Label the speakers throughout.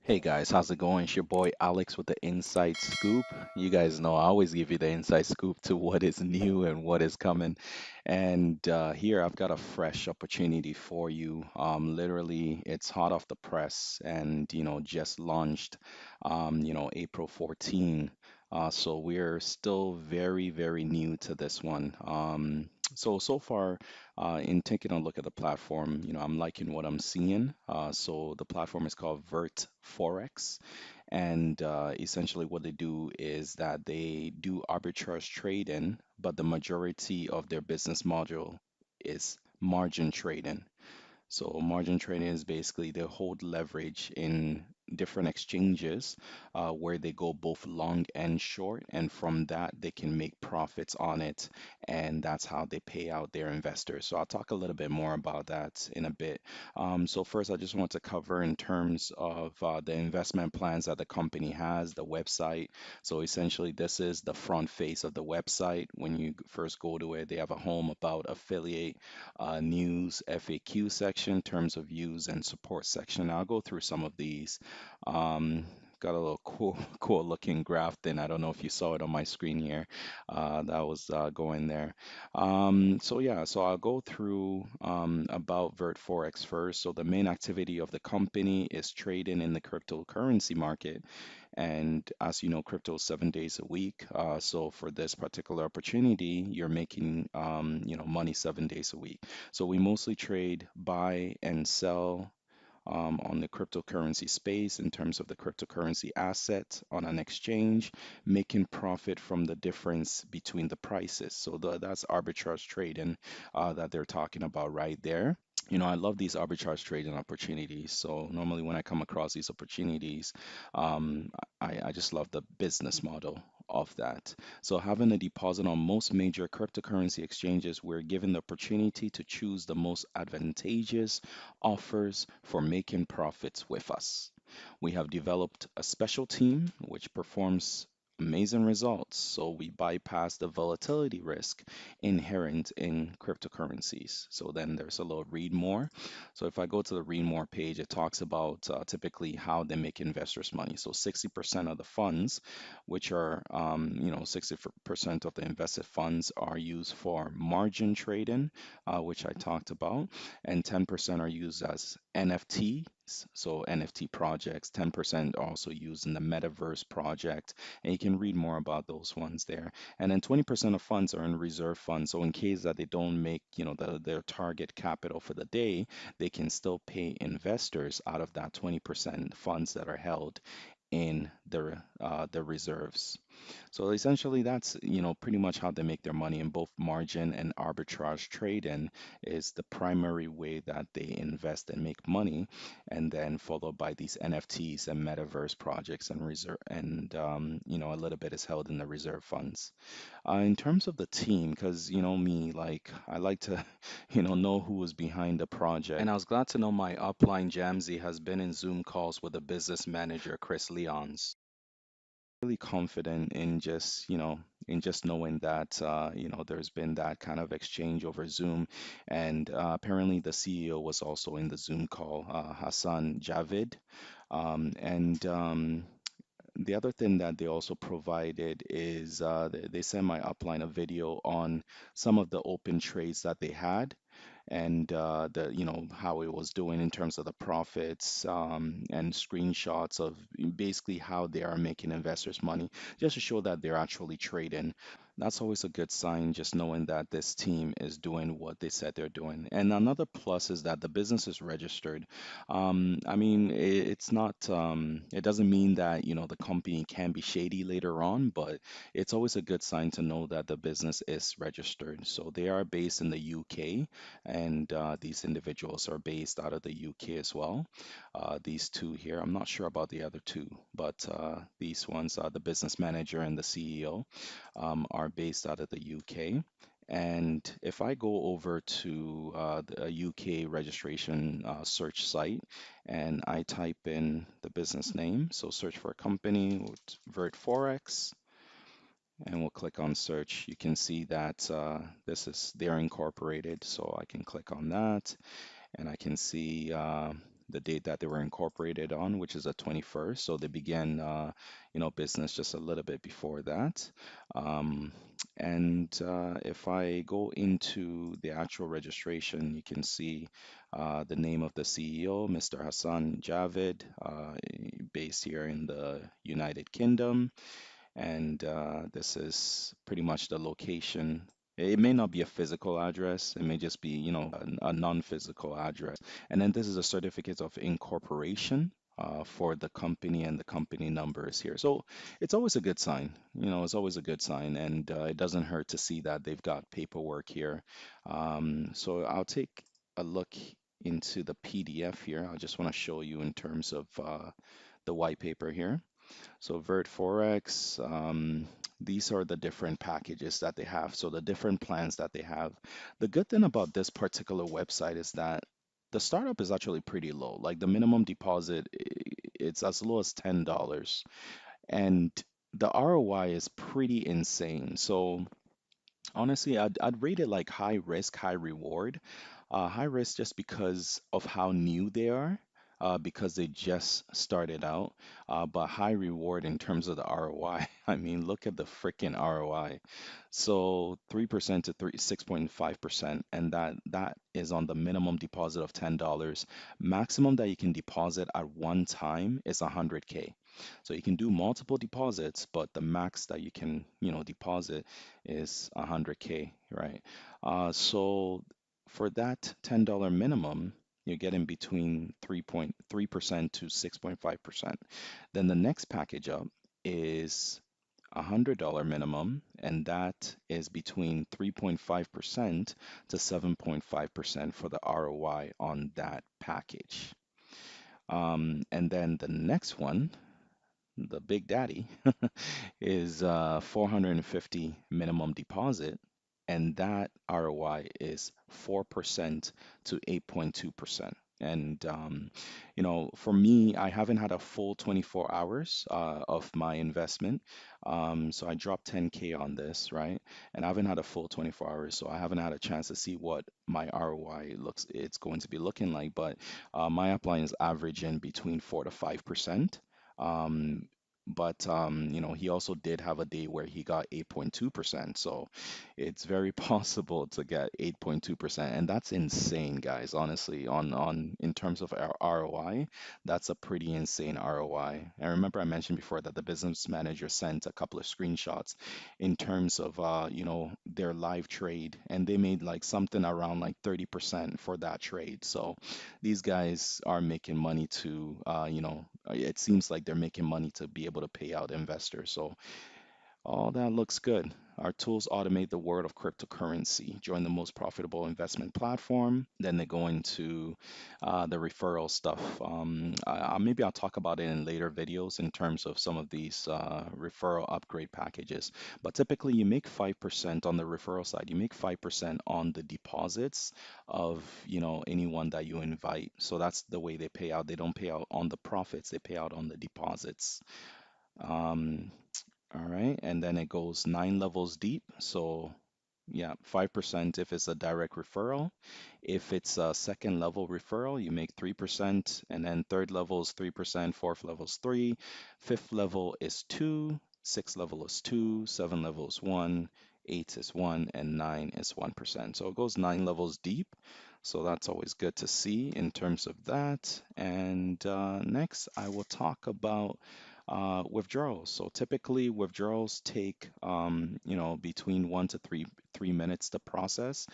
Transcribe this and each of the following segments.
Speaker 1: Hey guys, how's it going? It's your boy Alex with the Inside Scoop. You guys know I always give you the inside scoop to what is new and what is coming. And here I've got a fresh opportunity for you. Literally, it's hot off the press and, just launched, April 14. So we're still very, very new to this one. So far, in taking a look at the platform, I'm liking what I'm seeing. So the platform is called VertForex, and essentially what they do is that they do arbitrage trading, but the majority of their business module is margin trading. So margin trading is basically they hold leverage in different exchanges where they go both long and short, and from that they can make profits on it, and that's how they pay out their investors. So I'll talk a little bit more about that in a bit. So first, I just want to cover in terms of the investment plans that the company has, the website. So essentially, this is the front face of the website. When you first go to it, they have a home about affiliate news, FAQ section, terms of use, and support section. I'll go through some of these. Um, Got a little cool, cool looking graph thing. I don't know if you saw it on my screen here. That was going there. So yeah, so I'll go through about VertForex first. So the main activity of the company is trading in the cryptocurrency market. And as you know, crypto is 7 days a week. So for this particular opportunity, you're making money 7 days a week. So we mostly trade buy and sell on the cryptocurrency space in terms of the cryptocurrency asset on an exchange, making profit from the difference between the prices. So that's arbitrage trading that they're talking about right there. I love these arbitrage trading opportunities. So normally when I come across these opportunities, um, I just love the business model of that. So having a deposit on most major cryptocurrency exchanges, we're given the opportunity to choose the most advantageous offers for making profits with us. We have developed a special team which performs amazing results. So we bypass the volatility risk inherent in cryptocurrencies. So then there's a little read more. So if I go to the read more page, it talks about typically how they make investors money. So 60% of the funds, which are 60% of the invested funds are used for margin trading, which I talked about, and 10% are used as NFTs. So NFT projects, 10% also used in the metaverse project, and you can read more about those ones there. And then 20% of funds are in reserve funds. So in case that they don't make, their target capital for the day, they can still pay investors out of that 20% funds that are held in the reserves. So essentially, that's pretty much how they make their money in both margin and arbitrage trading is the primary way that they invest and make money, and then followed by these NFTs and metaverse projects and reserve and a little bit is held in the reserve funds. In terms of the team, because me, like I like to know who was behind the project, and I was glad to know my upline Jamsey has been in Zoom calls with the business manager Chris Leons. Really confident in just knowing that there's been that kind of exchange over Zoom, and apparently the CEO was also in the Zoom call, Hassan Javid, and the other thing that they also provided is they sent my upline a video on some of the open trades that they had and the how it was doing in terms of the profits and screenshots of basically how they are making investors money just to show that they're actually trading. That's always a good sign, just knowing that this team is doing what they said they're doing. And another plus is that the business is registered. I mean, it's not, it doesn't mean that, the company can be shady later on, but it's always a good sign to know that the business is registered. So they are based in the UK, and these individuals are based out of the UK as well. These two here, I'm not sure about the other two, but these ones, the business manager and the CEO, are based out of the UK. And if I go over to the UK registration search site and I type in the business name, so search for a company with VertForex, and we'll click on search, you can see that this is they're incorporated. So I can click on that and I can see the date that they were incorporated on, which is the 21st. So they began, business just a little bit before that. Um, and if I go into the actual registration, you can see the name of the CEO, Mr. Hassan Javed, based here in the United Kingdom. And this is pretty much the location. It may not be a physical address, it may just be, a non-physical address. And then this is a certificate of incorporation for the company, and the company number is here. So it's always a good sign, it's always a good sign. And it doesn't hurt to see that they've got paperwork here. So I'll take a look into the PDF here. I just want to show you in terms of the white paper here. So VertForex, these are the different packages that they have. So the different plans that they have. The good thing about this particular website is that the startup is actually pretty low. Like the minimum deposit, it's as low as $10. And the ROI is pretty insane. So honestly, I'd rate it like high risk, high reward. High risk just because of how new they are, because they just started out. But high reward in terms of the ROI. I mean, look at the freaking ROI. So 3% to 6.5%, and that is on the minimum deposit of $10. Maximum that you can deposit at one time is 100K. So you can do multiple deposits, but the max that you can, deposit is 100K, right? So for that $10 minimum, you're getting between 3.3% to 6.5%. Then the next package up is $100 minimum, and that is between 3.5% to 7.5% for the ROI on that package. And then the next one, the big daddy, is 450 minimum deposit, and that ROI is 4% to 8.2%. And for me, I haven't had a full 24 hours of my investment. So I dropped 10K on this, right? And I haven't had a full 24 hours, so I haven't had a chance to see what my ROI it's going to be looking like. But my upline is averaging between 4 to 5%. Um, but he also did have a day where he got 8.2%. So it's very possible to get 8.2%. And that's insane, guys, honestly, on in terms of our ROI, that's a pretty insane ROI. And remember I mentioned before that the business manager sent a couple of screenshots in terms of their live trade, and they made like something around like 30% for that trade. So these guys are making money to, it seems like they're making money to be able to pay out investors. So all that looks good. Our tools automate the world of cryptocurrency. Join the most profitable investment platform. Then they go into the referral stuff. Maybe I'll talk about it in later videos in terms of some of these referral upgrade packages. But typically, you make 5% on the referral side. You make 5% on the deposits of anyone that you invite. So that's the way they pay out. They don't pay out on the profits. They pay out on the deposits. Um, all right, and then it goes 9 levels deep. So, yeah, 5% if it's a direct referral. If it's a second level referral, you make 3%, and then third level is 3%, fourth level is 3, fifth level is 2, sixth level is 2, seven level is 1, 8 is 1, and 9 is 1%. So it goes 9 levels deep. So that's always good to see in terms of that. And next, I will talk about withdrawals. So typically withdrawals take between 1 to 3 minutes to process.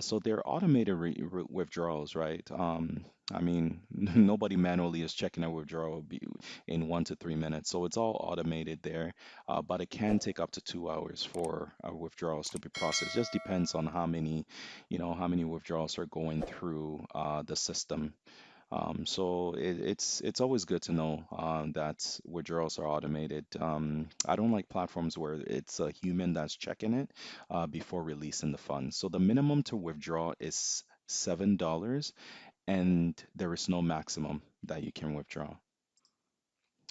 Speaker 1: So they're automated withdrawals, right? I mean, nobody manually is checking a withdrawal in 1 to 3 minutes. So it's all automated there, but it can take up to 2 hours for withdrawals to be processed. Just depends on how many withdrawals are going through the system. So it's always good to know that withdrawals are automated. I don't like platforms where it's a human that's checking it before releasing the funds. So the minimum to withdraw is $7, and there is no maximum that you can withdraw.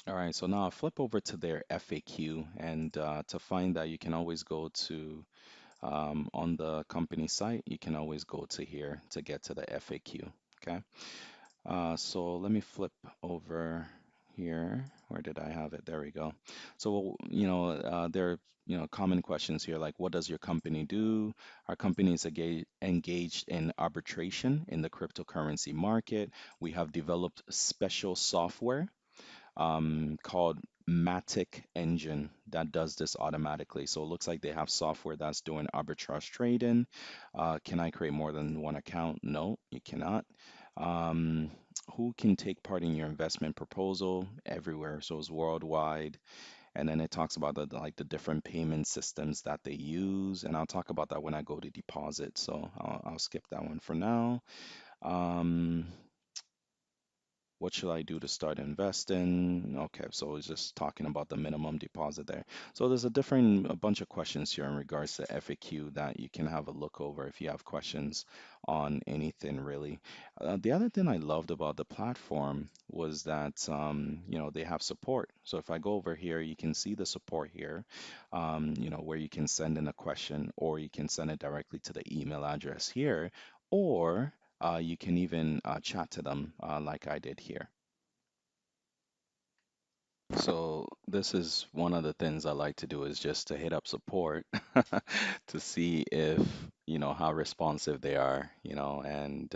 Speaker 1: All right, so now I'll flip over to their FAQ, and to find that, you can always go to on the company site, you can always go to here to get to the FAQ. Okay. So let me flip over here. Where did I have it? There we go. So, there are, common questions here like, what does your company do? Our company is engaged in arbitration in the cryptocurrency market. We have developed special software called Matic Engine that does this automatically. So it looks like they have software that's doing arbitrage trading. Can I create more than one account? No, you cannot. Um, who can take part in your investment proposal? Everywhere. So it's worldwide. And then it talks about the different payment systems that they use. And I'll talk about that when I go to deposit. So I'll skip that one for now. Um, what should I do to start investing? Okay, so it's just talking about the minimum deposit there. So there's a bunch of questions here in regards to FAQ that you can have a look over if you have questions on anything really. The other thing I loved about the platform was that they have support. So if I go over here, you can see the support here, where you can send in a question or you can send it directly to the email address here, or you can even chat to them like I did here. So this is one of the things I like to do is just to hit up support to see if, how responsive they are, and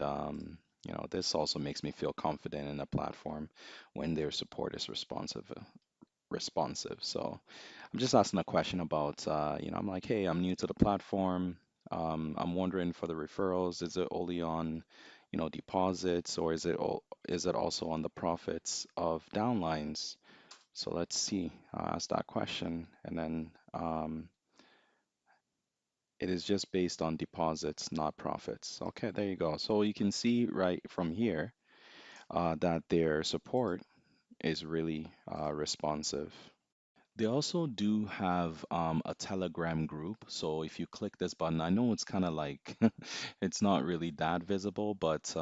Speaker 1: this also makes me feel confident in the platform when their support is responsive. So I'm just asking a question about, I'm like, hey, I'm new to the platform. I'm wondering for the referrals, is it only on, deposits, or is it also on the profits of downlines? So let's see. I'll ask that question, and then it is just based on deposits, not profits. Okay, there you go. So you can see right from here that their support is really responsive. They also do have a Telegram group. So if you click this button, I know it's kind of like it's not really that visible, but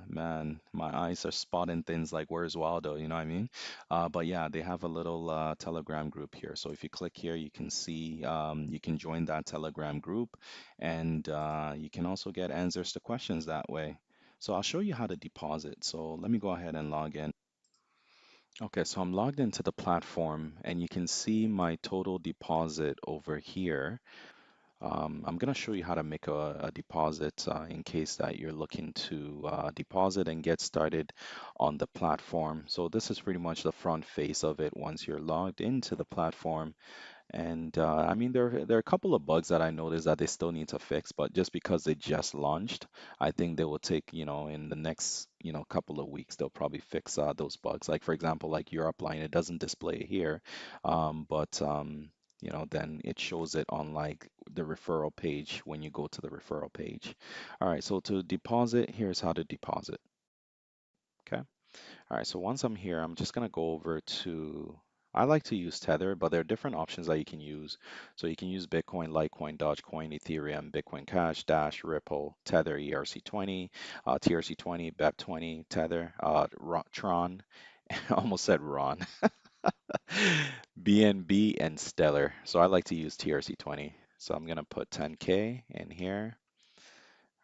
Speaker 1: man, my eyes are spotting things like where's Waldo, you know what I mean? But yeah, they have a little Telegram group here. So if you click here, you can see you can join that Telegram group, and you can also get answers to questions that way. So I'll show you how to deposit. So let me go ahead and log in. Okay, so I'm logged into the platform and you can see my total deposit over here. I'm going to show you how to make a deposit in case that you're looking to deposit and get started on the platform. So this is pretty much the front face of it once you're logged into the platform. And I mean, there are a couple of bugs that I noticed that they still need to fix, but just because they just launched, I think they will take, in the next, couple of weeks, they'll probably fix those bugs. Like for example, like your upline, it doesn't display here, but then it shows it on like the referral page when you go to the referral page. All right, so to deposit, here's how to deposit. Okay. All right, so once I'm here, I'm just gonna go over to, I like to use Tether, but there are different options that you can use. So you can use Bitcoin, Litecoin, Dogecoin, Ethereum, Bitcoin Cash, Dash, Ripple, Tether, ERC20, TRC20, BEP20, Tether, Tron, almost said Ron, BNB, and Stellar. So I like to use TRC20. So I'm gonna put 10K in here.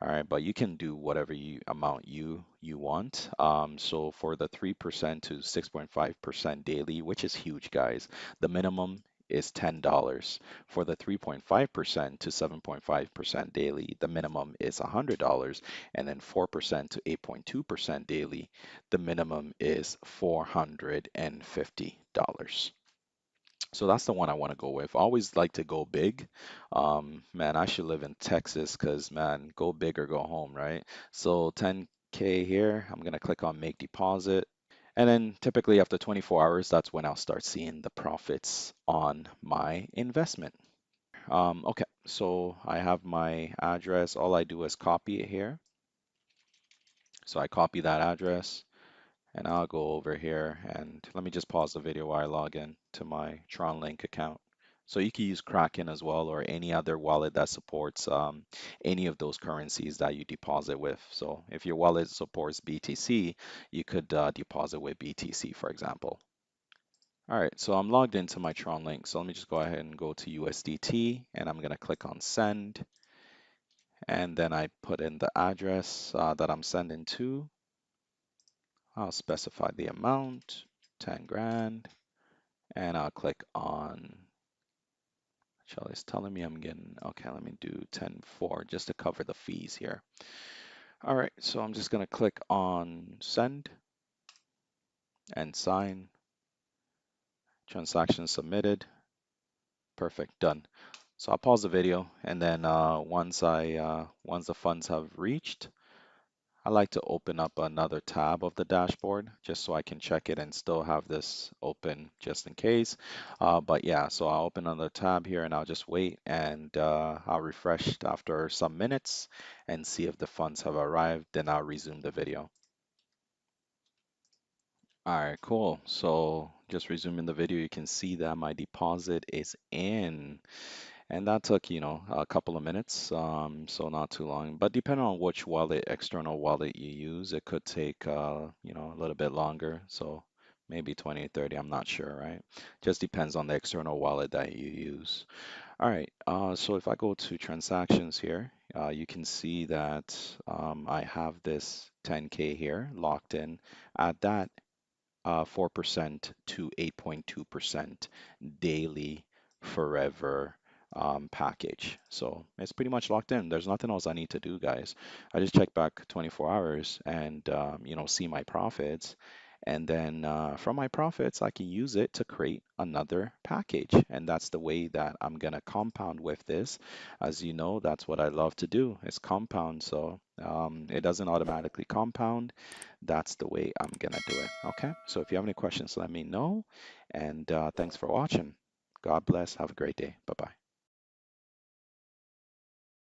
Speaker 1: All right, but you can do whatever amount you want. So for the 3% to 6.5% daily, which is huge, guys, the minimum is $10. For the 3.5% to 7.5% daily, the minimum is $100. And then 4% to 8.2% daily, the minimum is $450. So that's the one I want to go with. I always like to go big. Man, I should live in Texas because, man, go big or go home, right? So 10K here, I'm going to click on make deposit. And then typically after 24 hours, that's when I'll start seeing the profits on my investment. Okay, so I have my address. All I do is copy it here. So I copy that address. And I'll go over here and let me just pause the video while I log in to my Tron Link account. So you can use Kraken as well or any other wallet that supports any of those currencies that you deposit with. So if your wallet supports BTC, you could deposit with BTC, for example. All right, so I'm logged into my Tron Link. So let me just go ahead and go to USDT and I'm going to click on send. And then I put in the address that I'm sending to. I'll specify the amount, 10 grand, and I'll click on, actually it's telling me I'm getting, okay, let me do 10.4 just to cover the fees here. All right, so I'm just gonna click on send and sign, transaction submitted, perfect, done. So I'll pause the video, and then once the funds have reached, I like to open up another tab of the dashboard just so I can check it and still have this open just in case. But yeah, so I'll open another tab here and I'll just wait, and I'll refresh after some minutes and see if the funds have arrived. Then I'll resume the video. All right, cool. So just resuming the video, you can see that my deposit is in. And that took, a couple of minutes, so not too long. But depending on which wallet, external wallet you use, it could take, a little bit longer. So maybe 20 or 30, I'm not sure, right? Just depends on the external wallet that you use. All right, so if I go to transactions here, you can see that I have this 10K here locked in at that 4% to 8.2% daily forever package. So it's pretty much locked in. There's nothing else I need to do, guys. I just check back 24 hours and see my profits. And then from my profits, I can use it to create another package. And that's the way that I'm gonna compound with this. As you know, that's what I love to do is compound. So it doesn't automatically compound. That's the way I'm gonna do it. Okay. So if you have any questions, let me know. And thanks for watching. God bless. Have a great day. Bye bye.